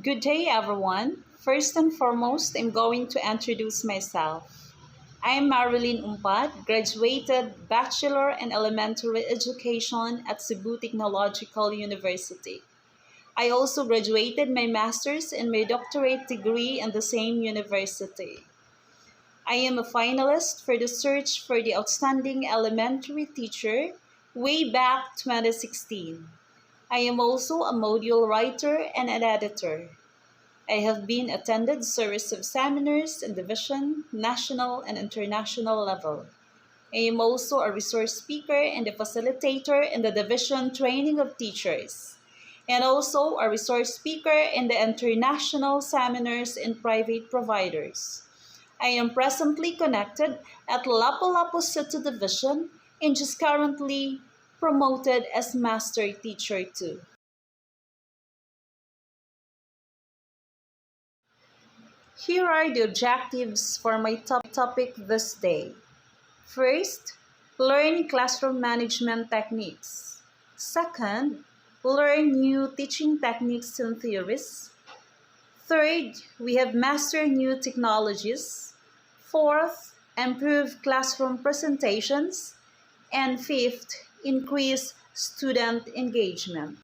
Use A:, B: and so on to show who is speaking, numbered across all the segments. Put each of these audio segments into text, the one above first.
A: Good day, everyone. First and foremost, I'm going to introduce myself. I am Marilyn Umpat, graduated Bachelor in Elementary Education at Cebu Technological University. I also graduated my master's and my doctorate degree in the same university. I am a finalist for the Search for the Outstanding Elementary Teacher way back 2016. I am also a module writer and an editor. I have been attended series of seminars in division, national, and international level. I am also a resource speaker and a facilitator in the division training of teachers, and also a resource speaker in the international seminars in private providers. I am presently connected at Lapu-Lapu City Division and just currently promoted as Master Teacher 2. Here are the objectives for my topic this day. First, learn classroom management techniques. Second, learn new teaching techniques and theories. Third, we have master new technologies. Fourth, improve classroom presentations. And fifth, increase student engagement.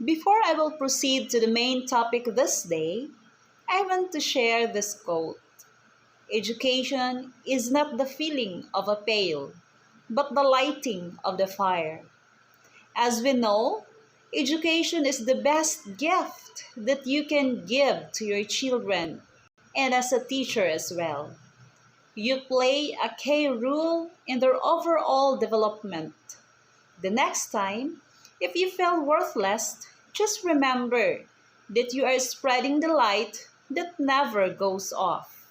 A: Before I will proceed to the main topic this day, I want to share this quote. Education is not the filling of a pail, but the lighting of the fire. As we know, education is the best gift that you can give to your children and as a teacher as well. You play a key role in their overall development. The next time, if you feel worthless, just remember that you are spreading the light that never goes off.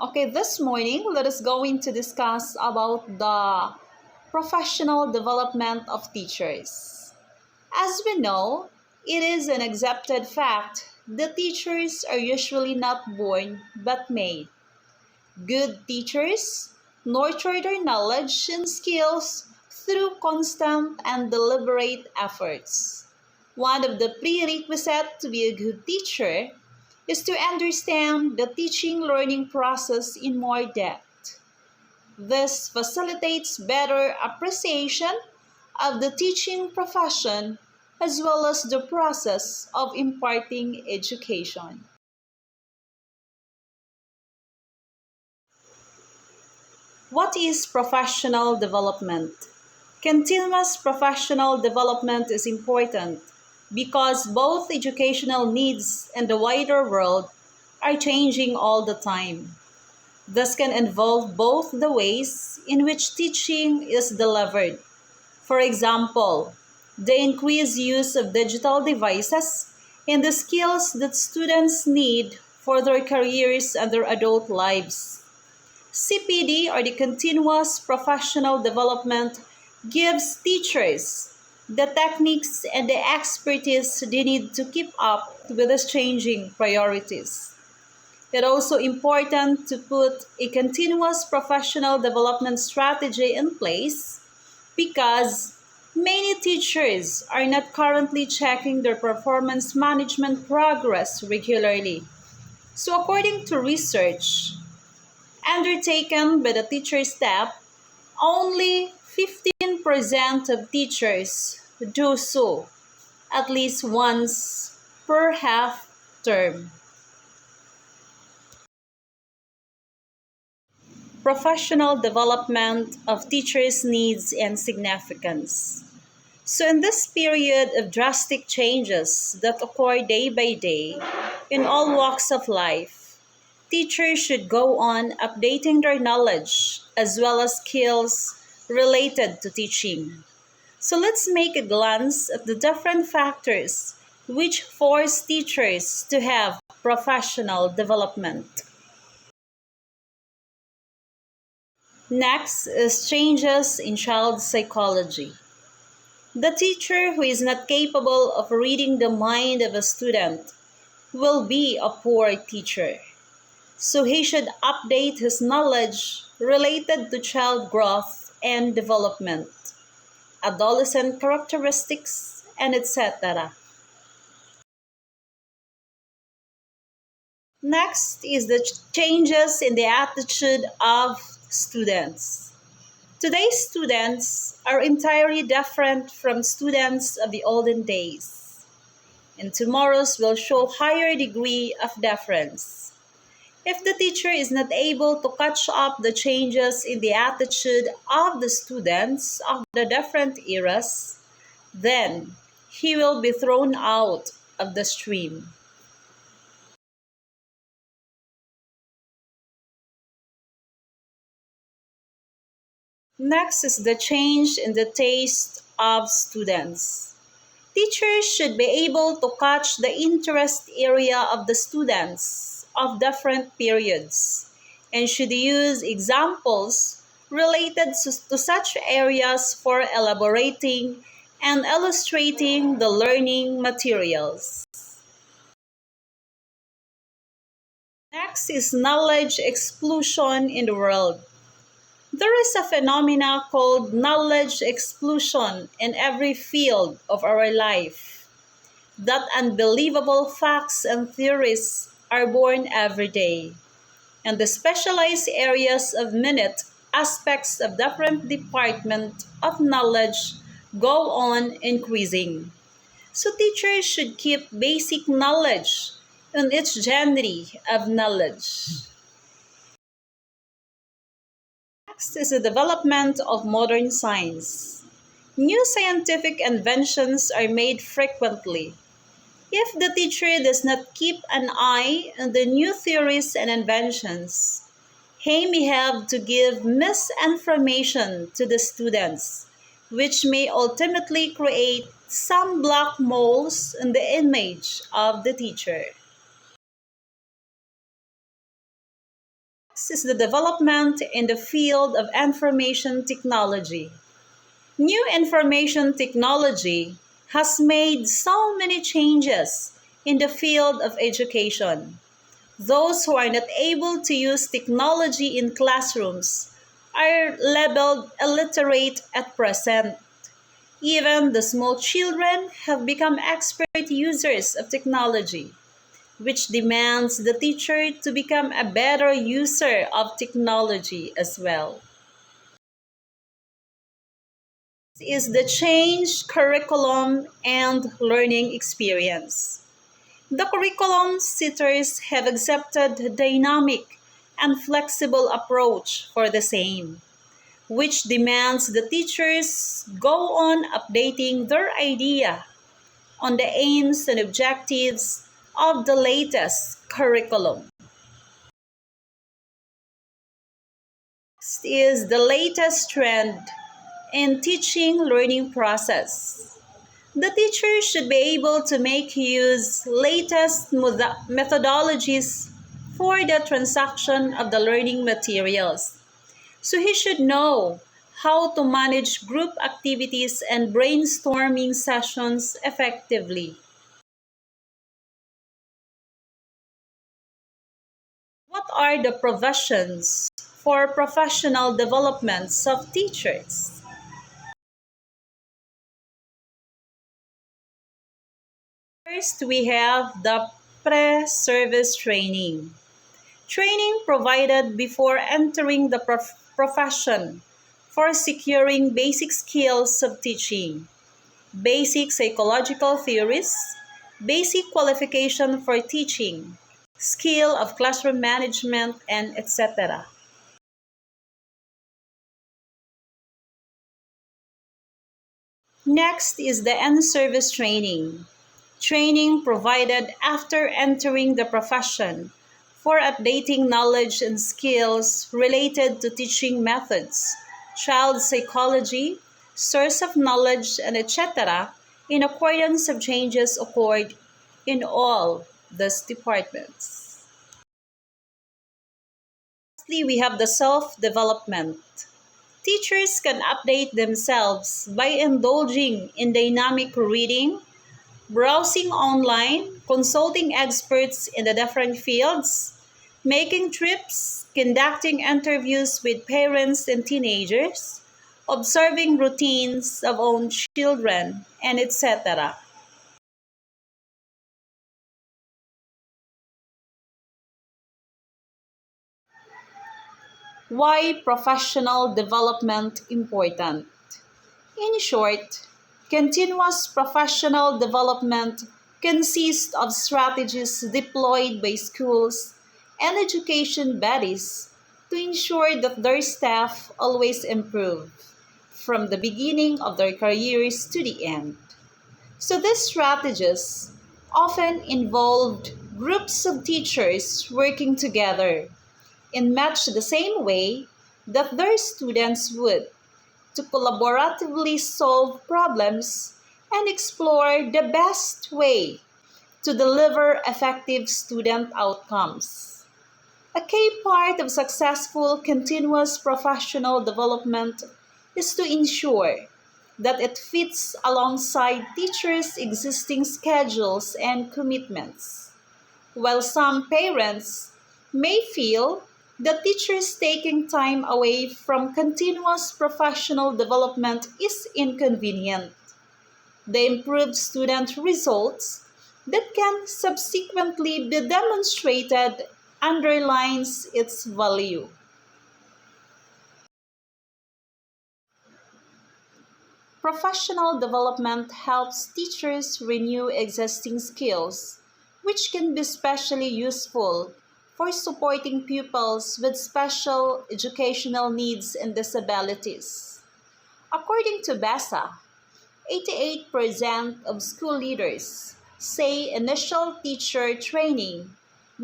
A: Okay, this morning let us going to discuss about the professional development of teachers. As we know, it is an accepted fact that teachers are usually not born but made. Good teachers nurture their knowledge and skills through constant and deliberate efforts. One of the prerequisites to be a good teacher is to understand the teaching learning process in more depth. This facilitates better appreciation of the teaching profession as well as the process of imparting education. What is professional development? Continuous professional development is important because both educational needs and the wider world are changing all the time. This can involve both the ways in which teaching is delivered. For example, the increased use of digital devices and the skills that students need for their careers and their adult lives. CPD, or the Continuous Professional Development, gives teachers the techniques and the expertise they need to keep up with the changing priorities. It's also important to put a continuous professional development strategy in place because many teachers are not currently checking their performance management progress regularly. So, according to research undertaken by the teacher staff, only 15% of teachers do so at least once per half term. Professional development of teachers' needs and significance. So, in this period of drastic changes that occur day by day in all walks of life, teachers should go on updating their knowledge as well as skills related to teaching. So let's make a glance at the different factors which force teachers to have professional development. Next is changes in child psychology. The teacher who is not capable of reading the mind of a student will be a poor teacher. So he should update his knowledge related to child growth and development, adolescent characteristics, and etc. Next is the changes in the attitude of students. Today's students are entirely different from students of the olden days, and tomorrow's will show higher degree of difference. If the teacher is not able to catch up the changes in the attitude of the students of the different eras, then he will be thrown out of the stream. Next is the change in the taste of students. Teachers should be able to catch the interest area of the students of different periods and should use examples related to such areas for elaborating and illustrating the learning materials. Next is knowledge explosion in the world. There is a phenomena called knowledge explosion in every field of our life. That unbelievable facts and theories are born every day, and the specialized areas of minute aspects of different department of knowledge go on increasing. So teachers should keep basic knowledge in each genre of knowledge. Next is the development of modern science. New scientific inventions are made frequently. If the teacher does not keep an eye on the new theories and inventions, he may have to give misinformation to the students, which may ultimately create some black moles in the image of the teacher. Next is the development in the field of information technology. New information technology has made so many changes in the field of education. Those who are not able to use technology in classrooms are labeled illiterate at present. Even the small children have become expert users of technology, which demands the teacher to become a better user of technology as well. Is the change curriculum and learning experience. The curriculum setters have accepted a dynamic and flexible approach for the same, which demands the teachers go on updating their idea on the aims and objectives of the latest curriculum. Next is the latest trend in teaching learning process. The teacher should be able to make use latest methodologies for the transaction of the learning materials. So he should know how to manage group activities and brainstorming sessions effectively. What are the provisions for professional developments of teachers? First, we have the pre-service training. Training provided before entering the profession for securing basic skills of teaching, basic psychological theories, basic qualification for teaching, skill of classroom management, and etc. Next is the in-service training. Training provided after entering the profession for updating knowledge and skills related to teaching methods, child psychology, source of knowledge, and etc. in accordance of changes occurred in all these departments. Lastly, we have the self-development. Teachers can update themselves by indulging in dynamic reading, browsing online, consulting experts in the different fields, making trips, conducting interviews with parents and teenagers, observing routines of own children, and etc. Why professional development important? In short, continuous professional development consists of strategies deployed by schools and education bodies to ensure that their staff always improve from the beginning of their careers to the end. So these strategies often involved groups of teachers working together in much the same way that their students would to collaboratively solve problems and explore the best way to deliver effective student outcomes. A key part of successful continuous professional development is to ensure that it fits alongside teachers' existing schedules and commitments. While some parents may feel that teachers taking time away from continuous professional development is inconvenient, the improved student results that can subsequently be demonstrated underlines its value. Professional development helps teachers renew existing skills, which can be especially useful for supporting pupils with special educational needs and disabilities. According to BESA, 88% of school leaders say initial teacher training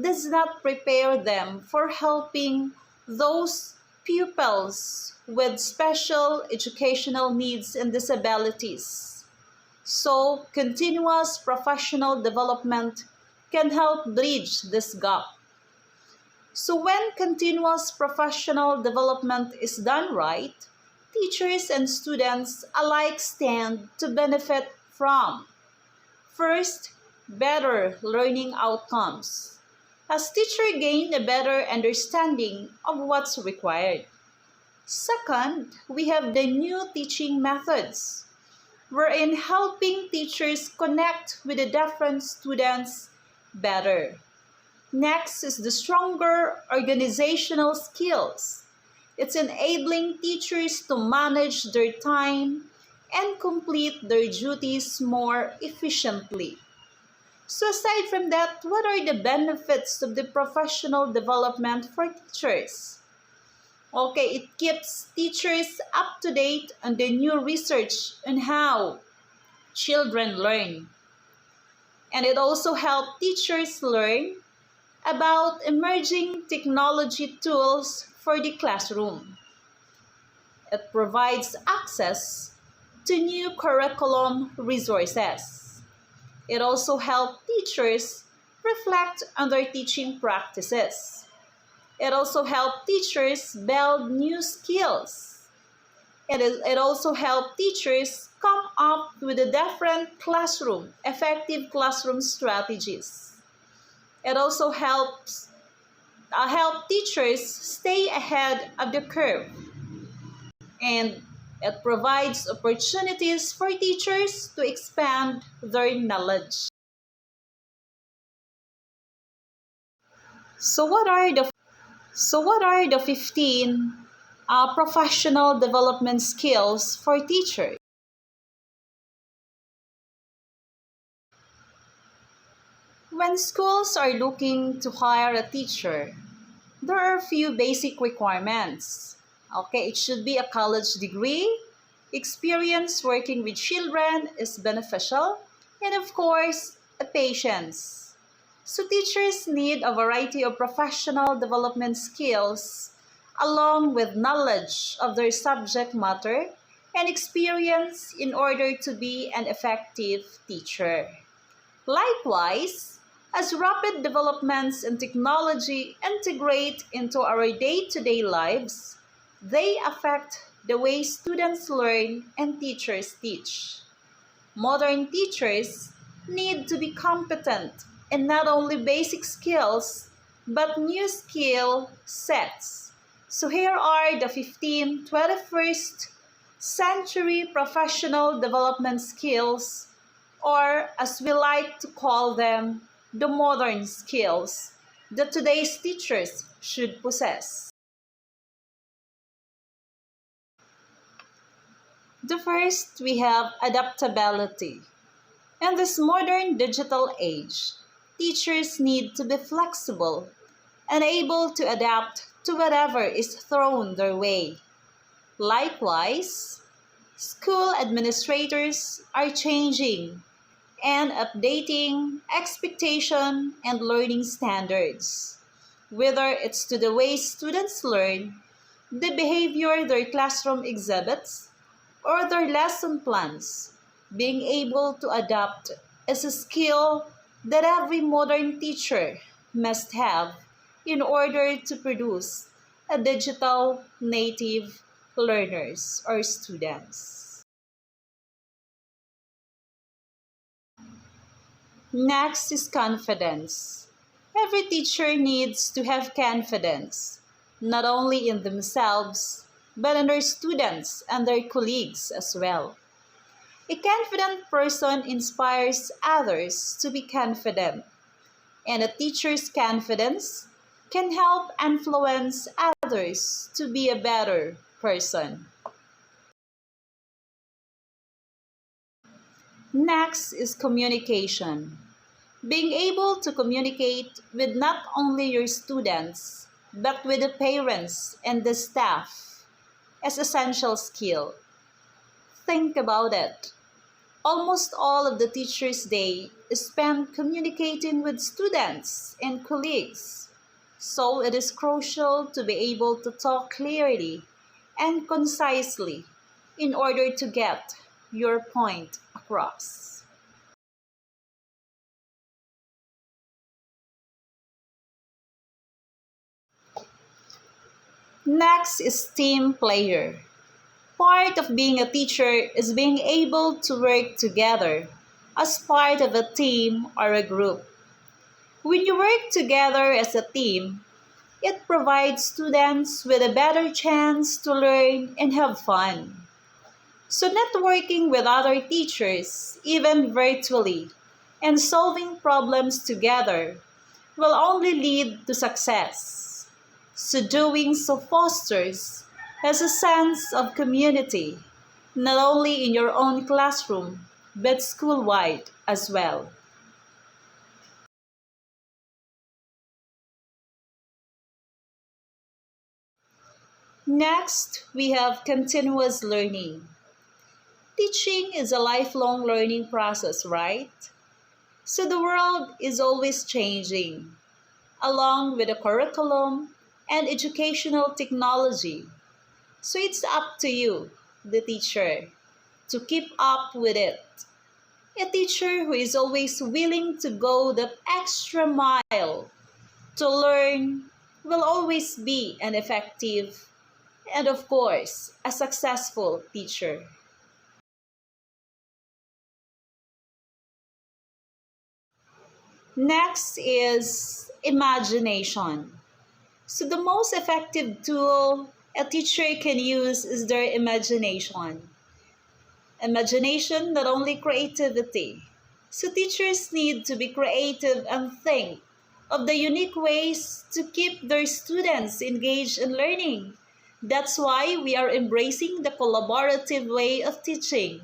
A: does not prepare them for helping those pupils with special educational needs and disabilities. So, continuous professional development can help bridge this gap. So, when continuous professional development is done right, teachers and students alike stand to benefit from first, better learning outcomes, as teachers gain a better understanding of what's required. Second, we have the new teaching methods, wherein helping teachers connect with the different students better. Next is the stronger organizational skills. It's enabling teachers to manage their time and complete their duties more efficiently. So, aside from that, what are the benefits of the professional development for teachers? Okay, it keeps teachers up to date on the new research on how children learn. And it also helps teachers learn about emerging technology tools for the classroom. It provides access to new curriculum resources. It also helps teachers reflect on their teaching practices. It also helps teachers build new skills. It also helps teachers come up with a different effective classroom strategies. It also help teachers stay ahead of the curve, and it provides opportunities for teachers to expand their knowledge. So what are the 15 professional development skills for teachers? When schools are looking to hire a teacher, there are a few basic requirements. Okay, it should be a college degree, experience working with children is beneficial, and of course, a patience. So teachers need a variety of professional development skills along with knowledge of their subject matter and experience in order to be an effective teacher. Likewise, as rapid developments in technology integrate into our day-to-day lives, they affect the way students learn and teachers teach. Modern teachers need to be competent in not only basic skills but new skill sets. So here are the 15 21st century professional development skills, or as we like to call them, the modern skills that today's teachers should possess. The first, we have adaptability. In this modern digital age, teachers need to be flexible and able to adapt to whatever is thrown their way. Likewise, school administrators are changing and updating expectation and learning standards, whether it's to the way students learn, the behavior their classroom exhibits, or their lesson plans. Being able to adapt is a skill that every modern teacher must have in order to produce a digital native learners or students. Next is confidence. Every teacher needs to have confidence, not only in themselves, but in their students and their colleagues as well. A confident person inspires others to be confident, and a teacher's confidence can help influence others to be a better person. Next is communication. Being able to communicate with not only your students, but with the parents and the staff is essential skill. Think about it. Almost all of the teacher's day is spent communicating with students and colleagues. So it is crucial to be able to talk clearly and concisely in order to get your point across. Next is team player. Part of being a teacher is being able to work together as part of a team or a group. When you work together as a team, it provides students with a better chance to learn and have fun. So, networking with other teachers, even virtually, and solving problems together will only lead to success. So, doing so fosters has a sense of community, not only in your own classroom, but school-wide as well. Next, we have continuous learning. Teaching is a lifelong learning process, right? So the world is always changing, along with the curriculum and educational technology. So it's up to you, the teacher, to keep up with it. A teacher who is always willing to go the extra mile to learn will always be an effective and, of course, a successful teacher. Next is imagination. So, the most effective tool a teacher can use is their imagination. Imagination, not only creativity. So, teachers need to be creative and think of the unique ways to keep their students engaged in learning. That's why we are embracing the collaborative way of teaching,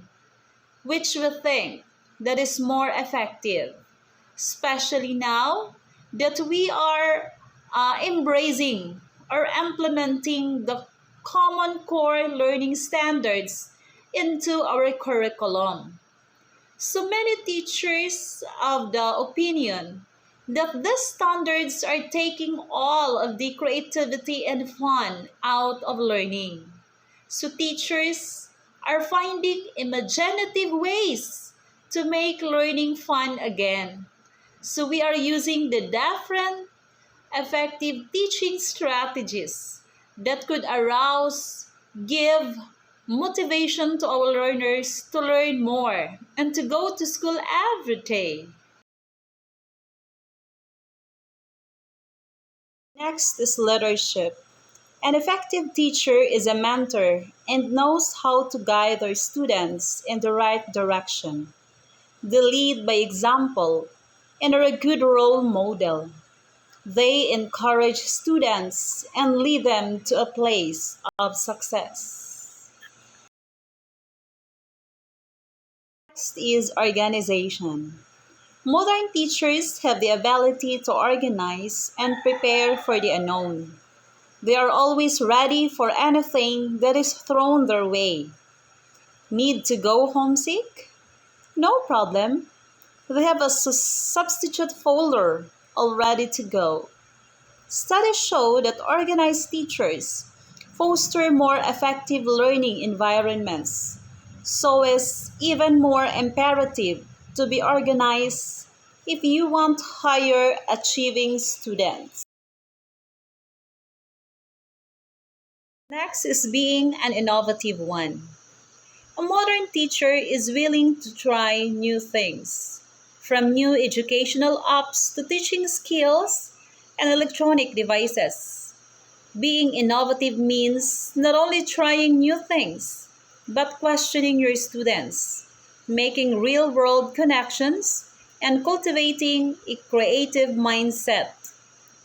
A: which we think that is more effective, especially now that we are embracing or implementing the common core learning standards into our curriculum. So many teachers of the opinion that these standards are taking all of the creativity and fun out of learning. So teachers are finding imaginative ways to make learning fun again. So we are using the different effective teaching strategies that could arouse, give motivation to our learners to learn more and to go to school every day. Next is leadership. An effective teacher is a mentor and knows how to guide their students in the right direction. They lead by example and are a good role model. They encourage students and lead them to a place of success. Next is organization. Modern teachers have the ability to organize and prepare for the unknown. They are always ready for anything that is thrown their way. Need to go homesick? No problem. They have a substitute folder all ready to go. Studies show that organized teachers foster more effective learning environments, so it's even more imperative to be organized if you want higher achieving students. Next is being an innovative one. A modern teacher is willing to try new things, from new educational apps to teaching skills and electronic devices. Being innovative means not only trying new things, but questioning your students, making real world connections, and cultivating a creative mindset.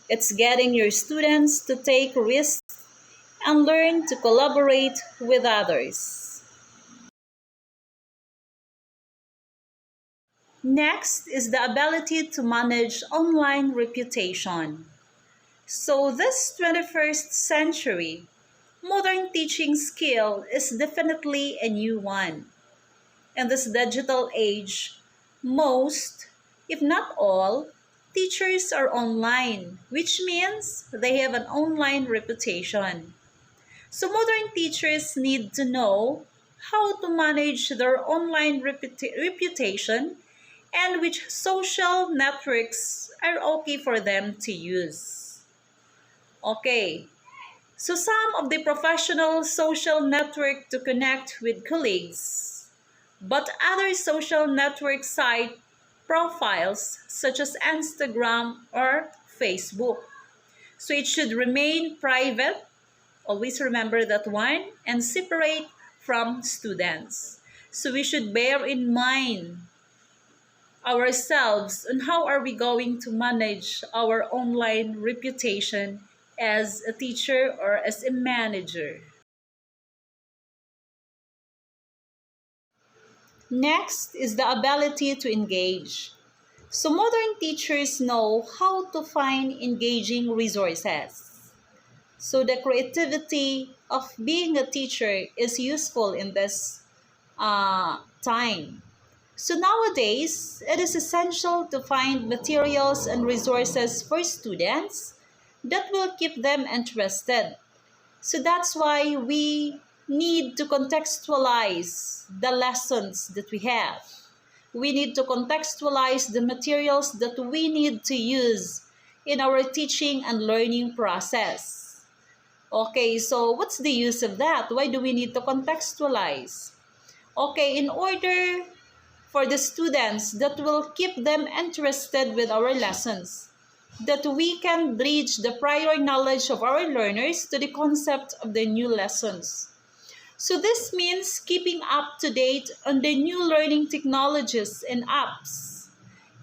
A: It's getting your students to take risks and learn to collaborate with others. Next is the ability to manage online reputation. So, this 21st century, modern teaching skill is definitely a new one. In this digital age, most, if not all, teachers are online, which means they have an online reputation. So, modern teachers need to know how to manage their online reputation and which social networks are okay for them to use. Okay, so some of the professional social network to connect with colleagues, but other social network site profiles such as Instagram or Facebook. So it should remain private, always remember that one, and separate from students. So we should bear in mind ourselves on how are we going to manage our online reputation as a teacher or as a manager. Next is the ability to engage. So modern teachers know how to find engaging resources. So the creativity of being a teacher is useful in this time. So nowadays, it is essential to find materials and resources for students that will keep them interested. So that's why we need to contextualize the lessons that we have. We need to contextualize the materials that we need to use in our teaching and learning process. Okay, so what's the use of that? Why do we need to contextualize? Okay, in order for the students that will keep them interested with our lessons, that we can bridge the prior knowledge of our learners to the concept of the new lessons. So this means keeping up to date on the new learning technologies and apps,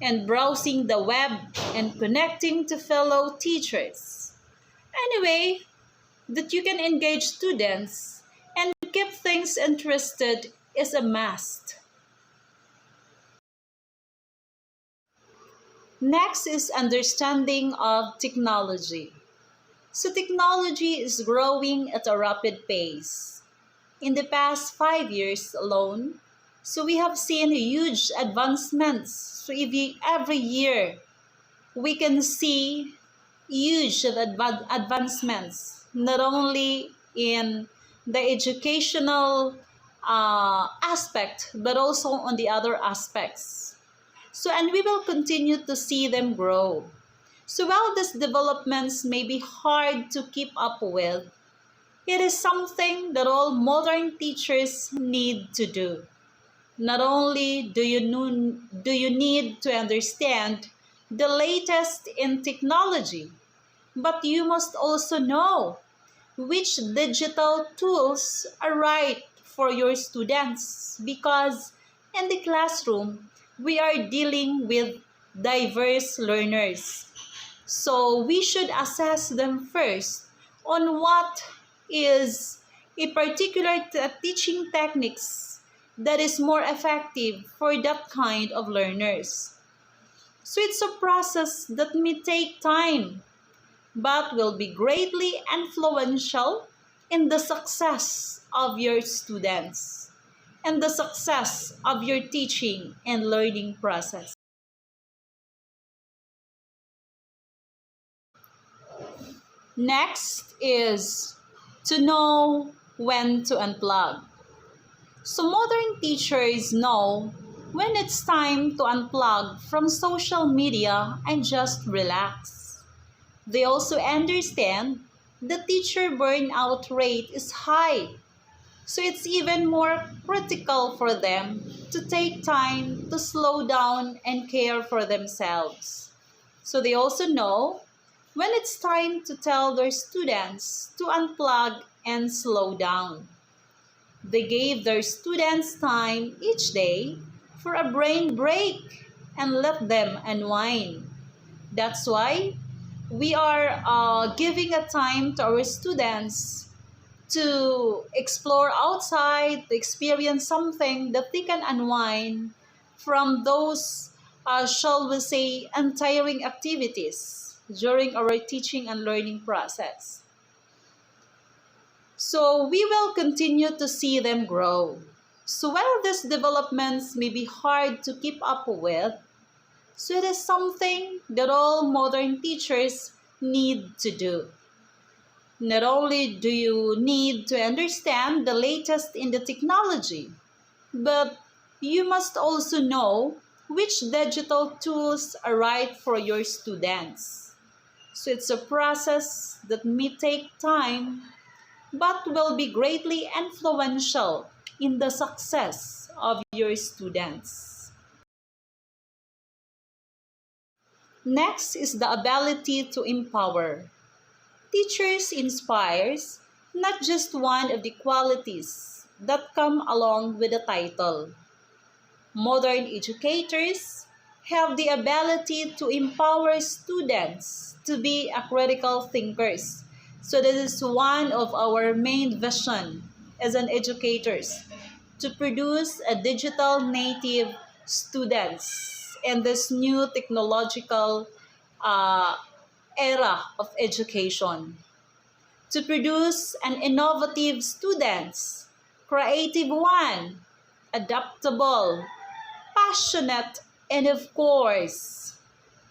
A: and browsing the web and connecting to fellow teachers. Anyway, that you can engage students and keep things interested is a must. Next is understanding of technology. So technology is growing at a rapid pace. In the past 5 years alone, so we have seen huge advancements. So every year, we can see huge advancements, not only in the educational aspect, but also on the other aspects. So, and we will continue to see them grow. So, while these developments may be hard to keep up with, it is something that all modern teachers need to do. Not only do you need to understand the latest in technology, But you must also know which digital tools are right for your students, because in the classroom, we are dealing with diverse learners. So we should assess them first on what is a particular teaching techniques that is more effective for that kind of learners. So it's a process that may take time but will be greatly influential in the success of your students and the success of your teaching and learning process. Next is to know when to unplug. So modern teachers know when it's time to unplug from social media and just relax. They also understand the teacher burnout rate is high, so it's even more critical for them to take time to slow down and care for themselves. So they also know when it's time to tell their students to unplug and slow down. They gave their students time each day for a brain break and let them unwind. That's why we are giving a time to our students to explore outside, to experience something that they can unwind from those, shall we say, untiring activities during our teaching and learning process. So we will continue to see them grow. So while these developments may be hard to keep up with, so it is something that all modern teachers need to do. Not only do you need to understand the latest in the technology, but you must also know which digital tools are right for your students. So it's a process that may take time, but will be greatly influential in the success of your students. Next is the ability to empower. Teachers inspires not just one of the qualities that come along with the title. Modern educators have the ability to empower students to be a critical thinkers. So this is one of our main vision as an educators, to produce a digital native students in this new technological uh, era of education, to produce an innovative students, creative one, adaptable, passionate, and of course,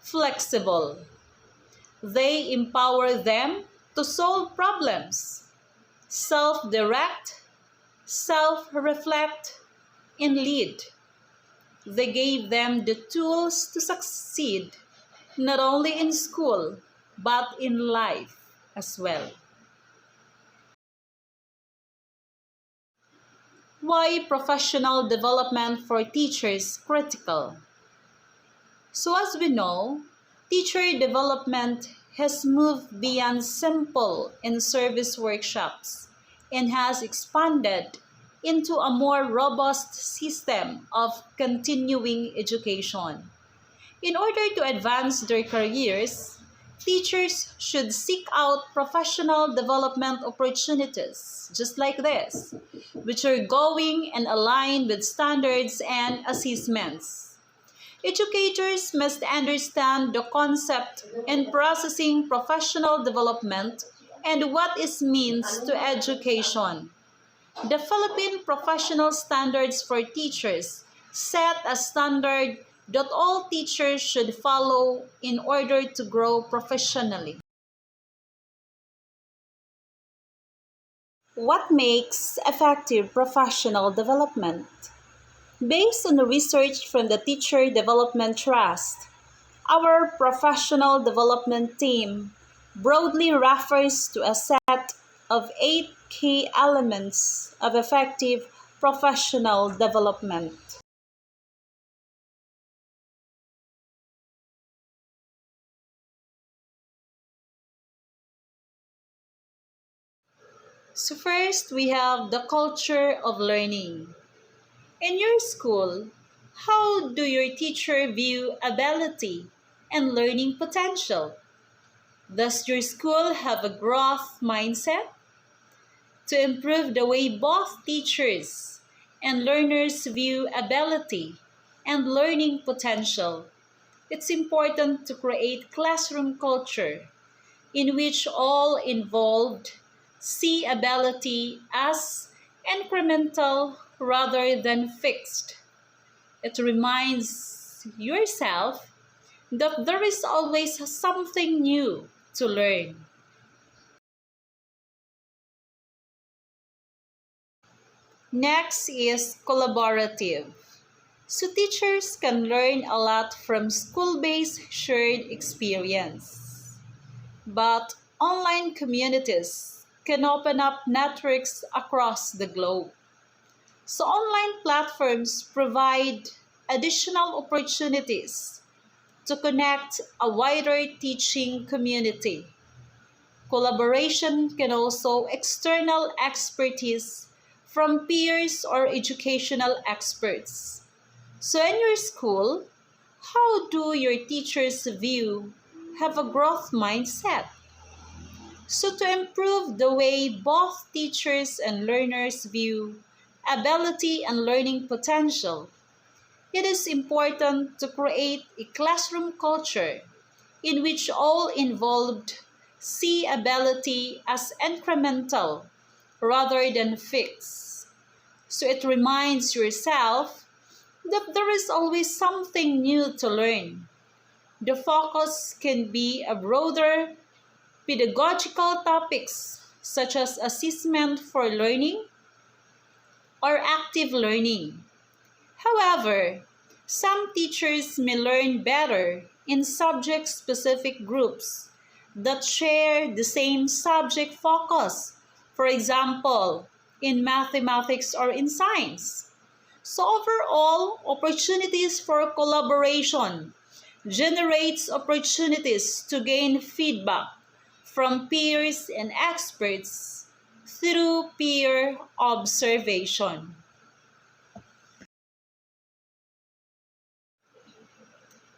A: flexible. They empower them to solve problems, self-direct, self-reflect, and lead. They gave them the tools to succeed, not only in school, but in life as well. Why professional development for teachers critical? So as we know, teacher development has moved beyond simple in-service workshops and has expanded into a more robust system of continuing education. In order to advance their careers, teachers should seek out professional development opportunities, just like this, which are going and aligned with standards and assessments. Educators must understand the concept in processing professional development and what it means to education. The Philippine Professional Standards for Teachers set a standard that all teachers should follow in order to grow professionally. What makes effective professional development? Based on the research from the Teacher Development Trust, our professional development team broadly refers to a set of 8 key elements of effective professional development. So first, we have the culture of learning. In your school, how do your teacher view ability and learning potential? Does your school have a growth mindset? To improve the way both teachers and learners view ability and learning potential, it's important to create classroom culture in which all involved see ability as incremental rather than fixed. It reminds yourself that there is always something new to learn. Next is collaborative. So teachers can learn a lot from school-based shared experience. But online communities can open up networks across the globe. So online platforms provide additional opportunities to connect a wider teaching community. Collaboration can also external expertise from peers or educational experts. So in your school, how do your teachers view have a growth mindset? So to improve the way both teachers and learners view ability and learning potential, it is important to create a classroom culture in which all involved see ability as incremental rather than fixed. So it reminds yourself that there is always something new to learn. The focus can be a broader pedagogical topics such as assessment for learning or active learning. However, some teachers may learn better in subject-specific groups that share the same subject focus, for example, in mathematics or in science. So overall, opportunities for collaboration generates opportunities to gain feedback from peers and experts through peer observation.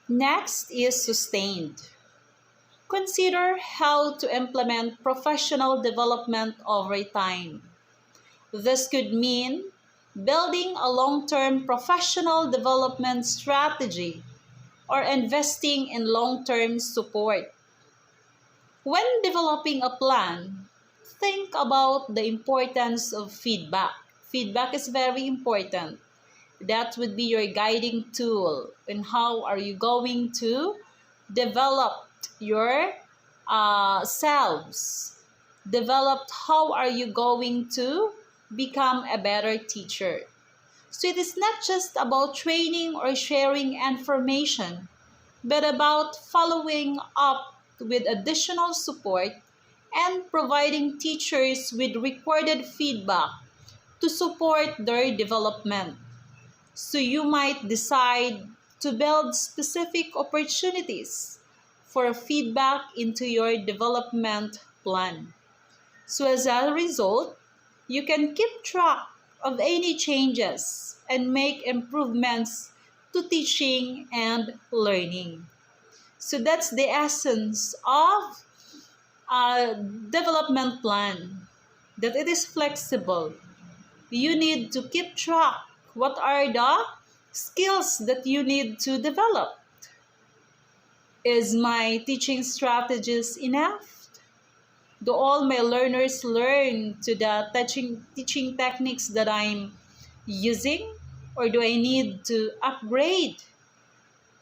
A: Next is sustained. Consider how to implement professional development over time. This could mean building a long-term professional development strategy or investing in long-term support. When developing a plan, think about the importance of feedback. Feedback is very important. That would be your guiding tool. And how are you going to develop your selves? Develop how are you going to become a better teacher. So it is not just about training or sharing information, but about following up with additional support and providing teachers with recorded feedback to support their development. So you might decide to build specific opportunities for feedback into your development plan. So as a result, you can keep track of any changes and make improvements to teaching and learning. So that's the essence of a development plan, that it is flexible. You need to keep track what are the skills that you need to develop. Is my teaching strategies enough? Do all my learners learn to the teaching techniques that I'm using? Or do I need to upgrade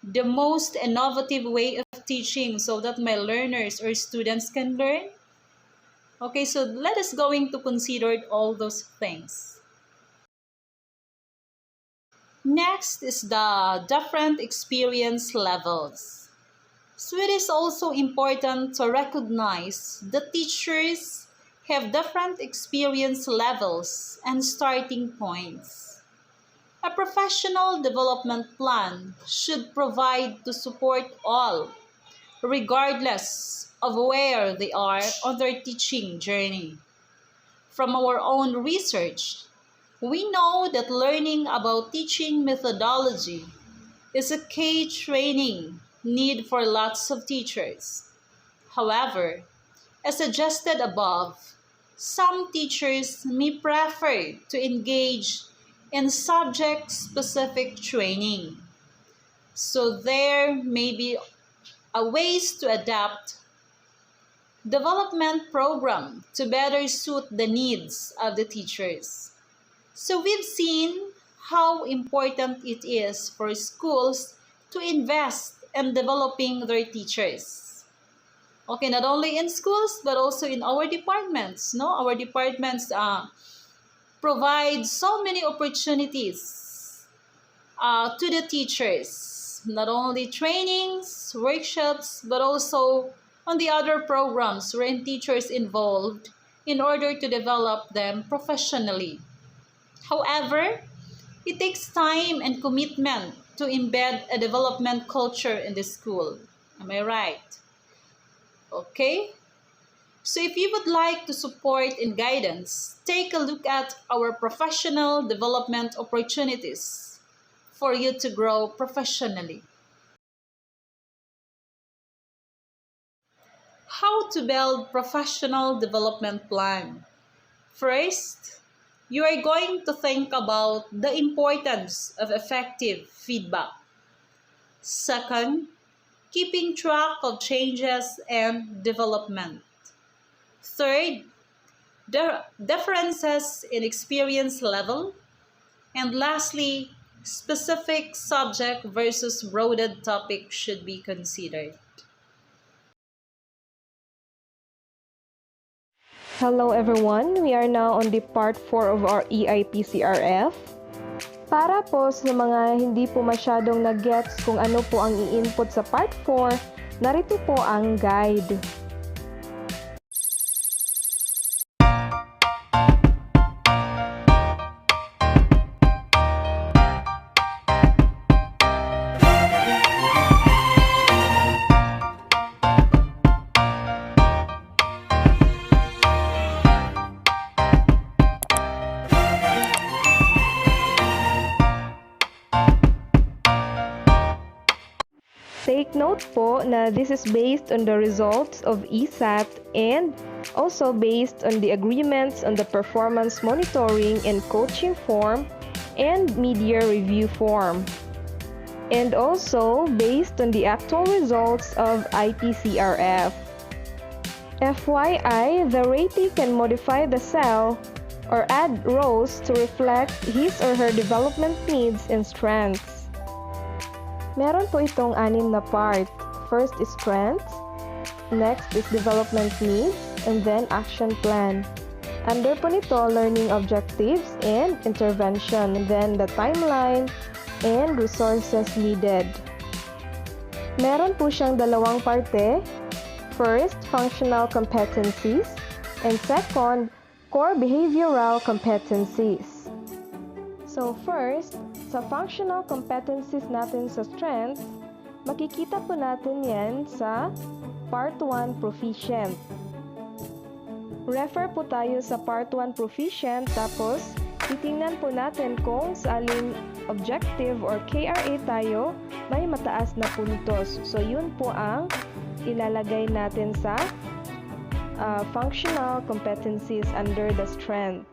A: the most innovative way of teaching so that my learners or students can learn? Okay, so let us going to consider all those things. Next is the different experience levels. So it is also important to recognize that teachers have different experience levels and starting points. A professional development plan should provide to support all, regardless of where they are on their teaching journey. From our own research, we know that learning about teaching methodology is a key training need for lots of teachers. However, as suggested above, some teachers may prefer to engage in subject-specific training. So there may be a ways to adapt development program to better suit the needs of the teachers. So we've seen how important it is for schools to invest in developing their teachers. Okay, not only in schools but also in our departments. No, our departments provide so many opportunities to the teachers. Not only trainings, workshops, but also on the other programs wherein teachers involved in order to develop them professionally. However, it takes time and commitment to embed a development culture in the school. Am I right? Okay? So if you would like to support and guidance, take a look at our professional development opportunities for you to grow professionally. How to build professional development plan. First, you are going to think about the importance of effective feedback. Second, keeping track of changes and development. Third, the differences in experience level. And lastly, specific subject versus broader topic should be considered.
B: Hello everyone, we are now on the part 4 of our EIPCRF. Para po sa mga hindi po masyadong nag-gets kung ano po ang i-input sa part 4, narito po ang guide. Take note po na this is based on the results of ESAT and also based on the agreements on the performance monitoring and coaching form and media review form. And also based on the actual results of IPCRF. FYI, the ratee can modify the cell or add rows to reflect his or her development needs and strengths. Meron po itong 6 na part. First is strengths, next is development needs, and then action plan. Under po nito, learning objectives and intervention, then the timeline and resources needed. Meron po siyang 2 parte. First, functional competencies, and second, core behavioral competencies. So first, sa functional competencies natin sa strengths, makikita po natin yan sa Part 1 Proficient. Refer po tayo sa Part 1 Proficient, tapos titingnan po natin kung sa aling objective or KRA tayo may mataas na puntos. So yun po ang ilalagay natin sa functional competencies under the strength.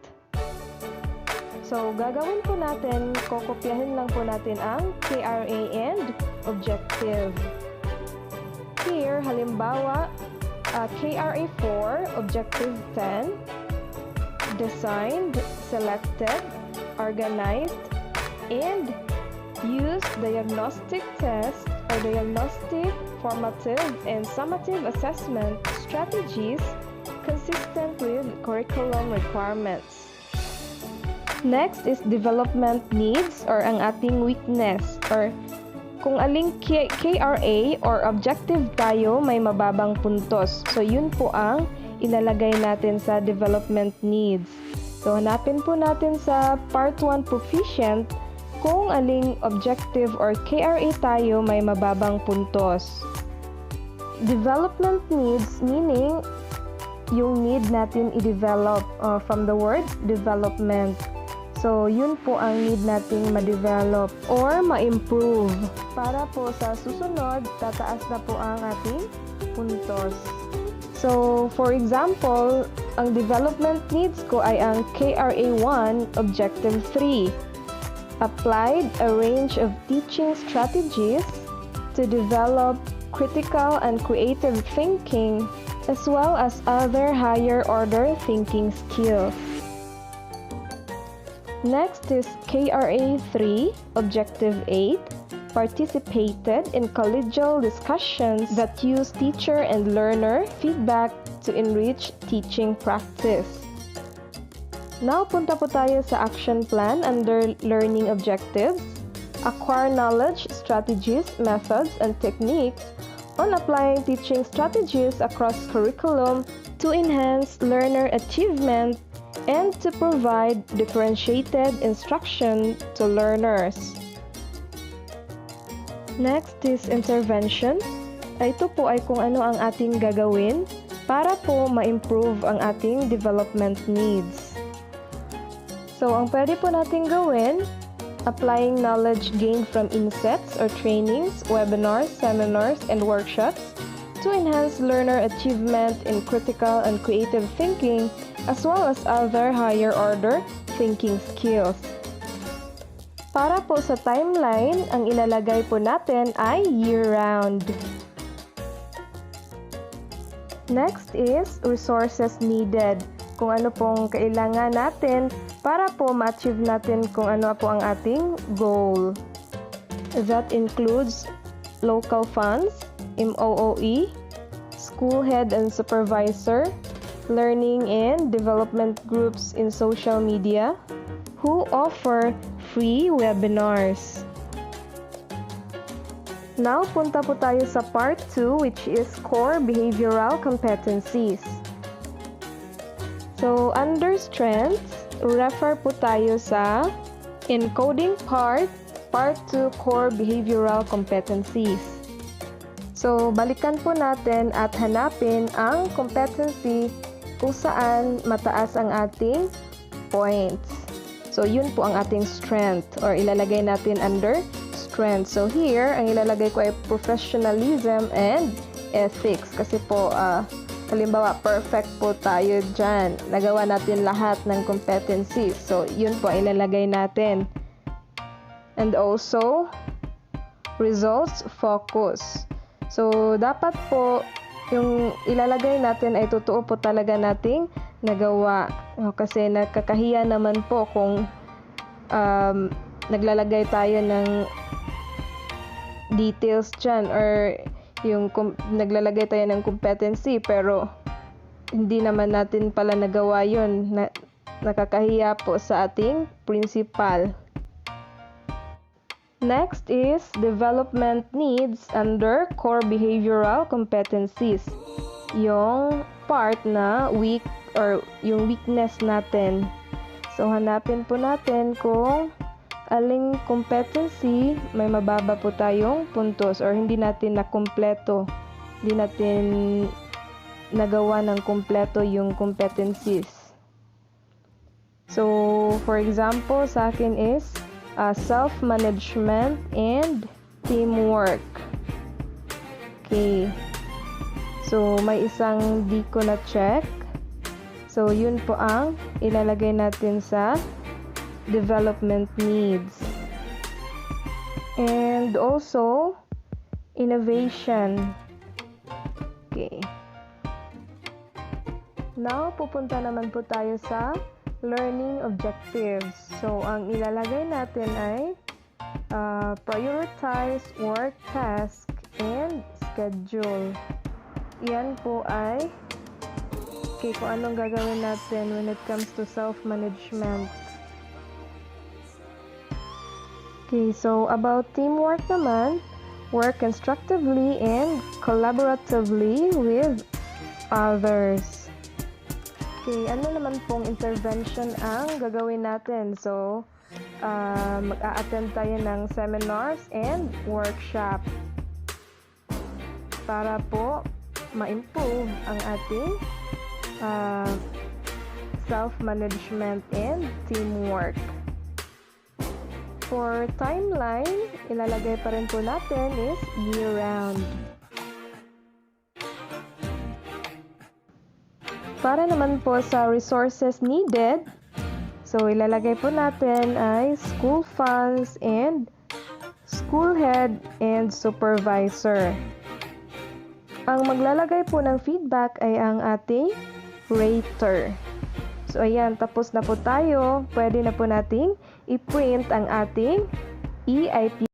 B: So, gagawin po natin, kokopyahin lang po natin ang KRA and objective. Here, halimbawa, KRA 4, objective 10, designed, selected, organized, and use diagnostic test or diagnostic, formative, and summative assessment strategies consistent with curriculum requirements. Next is development needs or ang ating weakness or kung aling KRA or objective tayo may mababang puntos. So yun po ang ilalagay natin sa development needs. So hanapin po natin sa part 1 proficient kung aling objective or KRA tayo may mababang puntos. Development needs meaning yung need natin i-develop from the word development. So, yun po ang need nating ma-develop or ma-improve. Para po sa susunod, tataas na po ang ating puntos. So, for example, ang development needs ko ay ang KRA1 Objective 3. Applied a range of teaching strategies to develop critical and creative thinking as well as other higher order thinking skills. Next is KRA 3, Objective 8, participated in collegial discussions that use teacher and learner feedback to enrich teaching practice. Now, punta po tayo sa action plan under learning objectives. Acquire knowledge, strategies, methods, and techniques on applying teaching strategies across curriculum to enhance learner achievement and to provide differentiated instruction to learners. Next is intervention. Ito po ay kung ano ang ating gagawin para po ma-improve ang ating development needs. So, ang pwede po natin gawin, applying knowledge gained from insets or trainings, webinars, seminars, and workshops to enhance learner achievement in critical and creative thinking as well as other higher order thinking skills. Para po sa timeline, ang ilalagay po natin ay year-round. Next is resources needed. Kung ano pong kailangan natin para po ma-achieve natin kung ano po ang ating goal. That includes local funds, MOOE, school head and supervisor, learning and development groups in social media, who offer free webinars. Now, punta po tayo sa part 2, which is core behavioral competencies. So, under strengths, refer po tayo sa encoding part 2, core behavioral competencies. So, balikan po natin at hanapin ang competency kung saan mataas ang ating points. So, yun po ang ating strength or ilalagay natin under strength. So, here, ang ilalagay ko ay professionalism and ethics. Kasi po, halimbawa, perfect po tayo dyan. Nagawa natin lahat ng competencies. So, yun po ang ilalagay natin. And also, results focus. So, dapat po, yung ilalagay natin ay totoo po talaga nating nagawa. Kasi nakakahiya naman po kung naglalagay tayo ng details dyan or yung naglalagay tayo ng competency pero hindi naman natin pala nagawa yun. Nakakahiya po sa ating principal. Next is development needs under core behavioral competencies. Yung part na weak or yung weakness natin. So, hanapin po natin kung aling competency may mababa po tayong puntos or hindi natin nakumpleto. Hindi natin nagawa ng kumpleto yung competencies. So, for example, sa akin is self-management and teamwork. Okay. So, may isang di ko na check. So, yun po ang ilalagay natin sa development needs. And also, innovation. Okay. Now, pupunta naman po tayo sa learning objectives. So, ang ilalagay natin ay prioritize work, task, and schedule. Yan po ay kung anong gagawin natin when it comes to self-management. Okay, so about teamwork naman, work constructively and collaboratively with others. Okay, ano naman pong intervention ang gagawin natin? So, mag-a-attend tayo ng seminars and workshop para po ma-improve ang ating self-management, and teamwork. For timeline, ilalagay pa rin po natin is year-round. Para naman po sa resources needed, so ilalagay po natin ay school funds and school head and supervisor. Ang maglalagay po ng feedback ay ang ating rater. So ayan, tapos na po tayo. Pwede na po nating i-print ang ating EIP.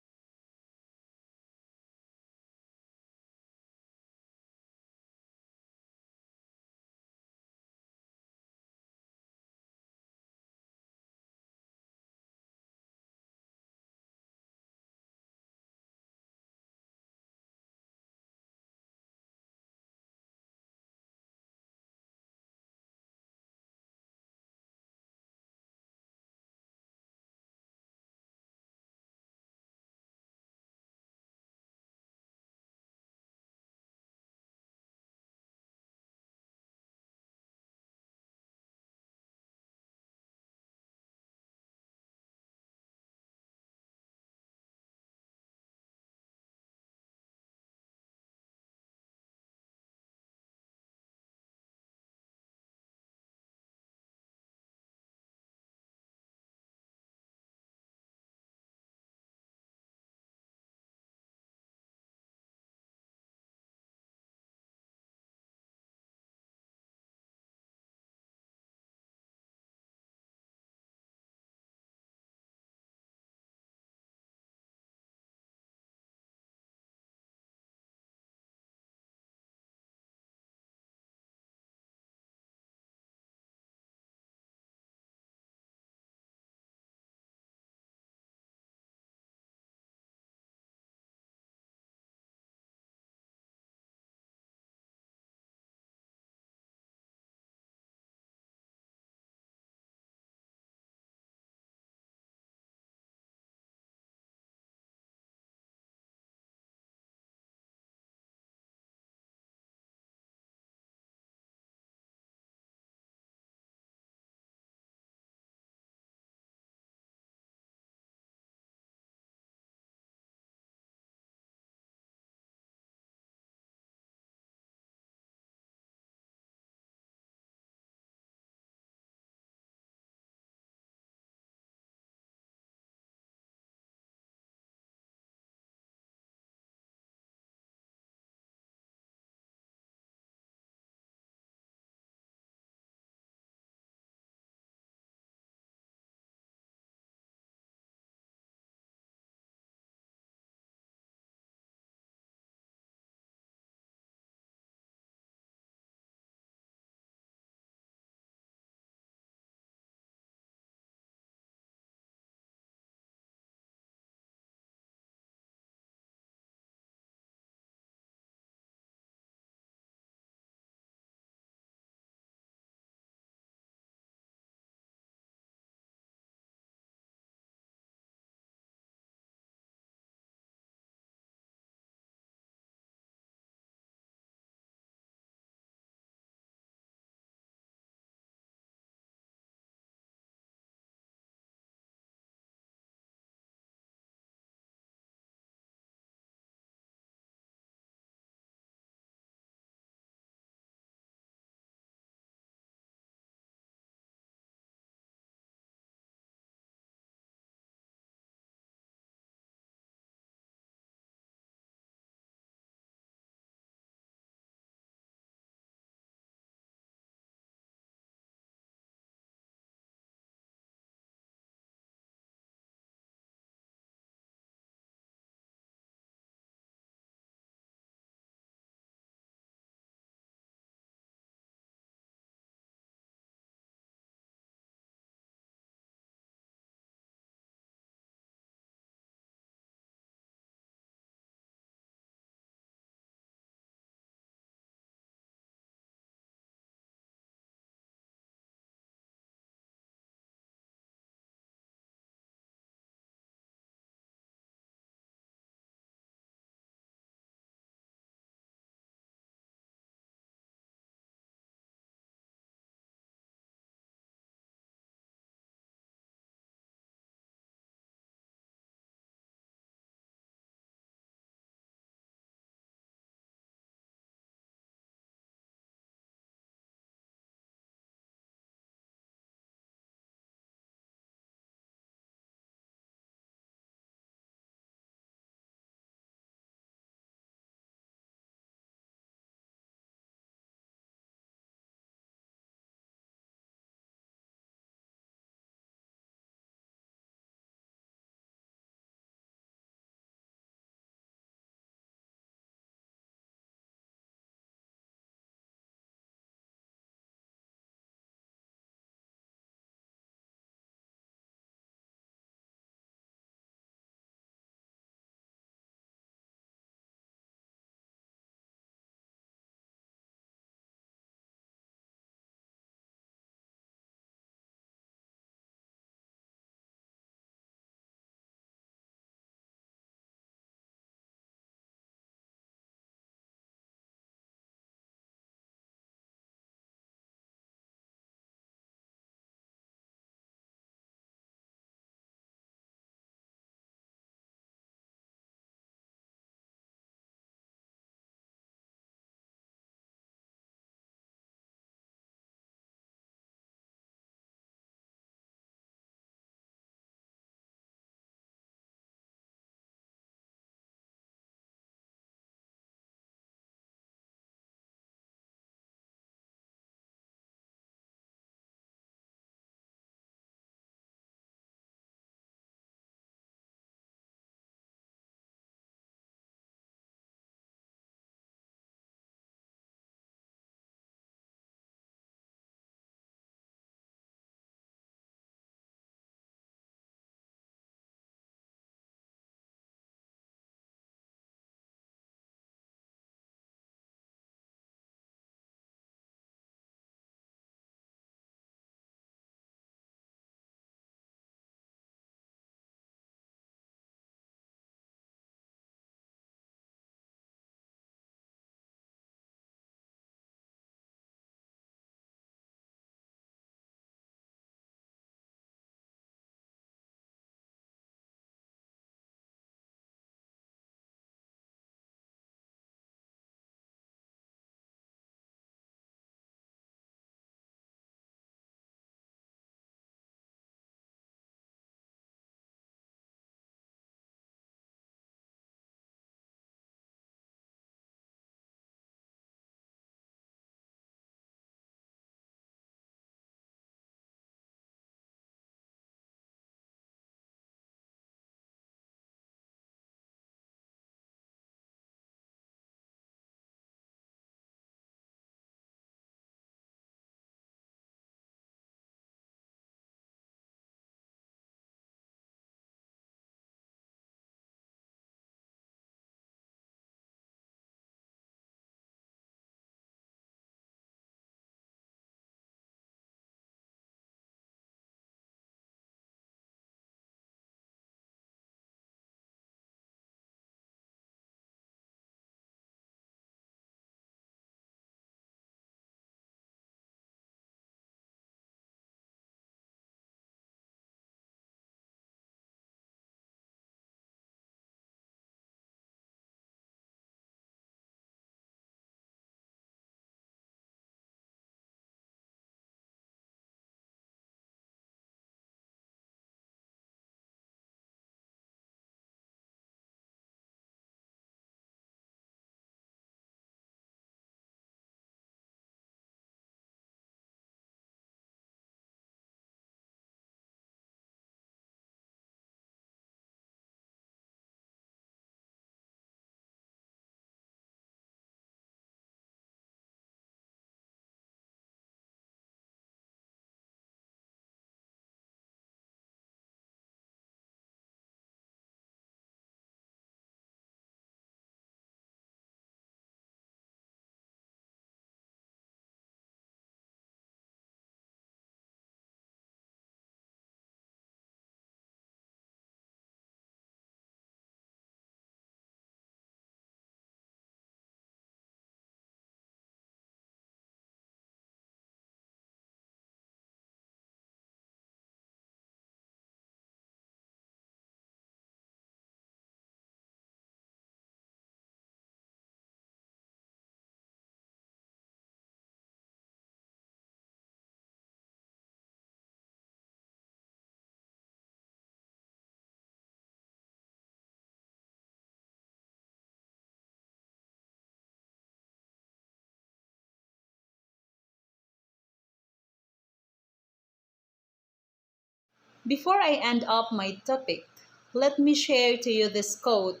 A: Before I end up my topic, let me share to you this quote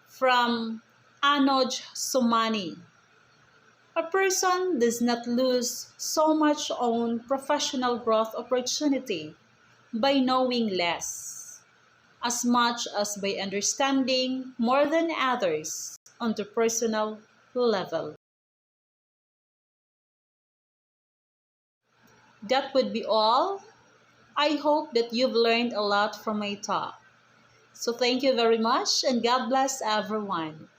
A: from Anoj Somani. A person does not lose so much on professional growth opportunity by knowing less, as much as by understanding more than others on the personal level. That would be all. I hope that you've learned a lot from my talk. So thank you very much and God bless everyone.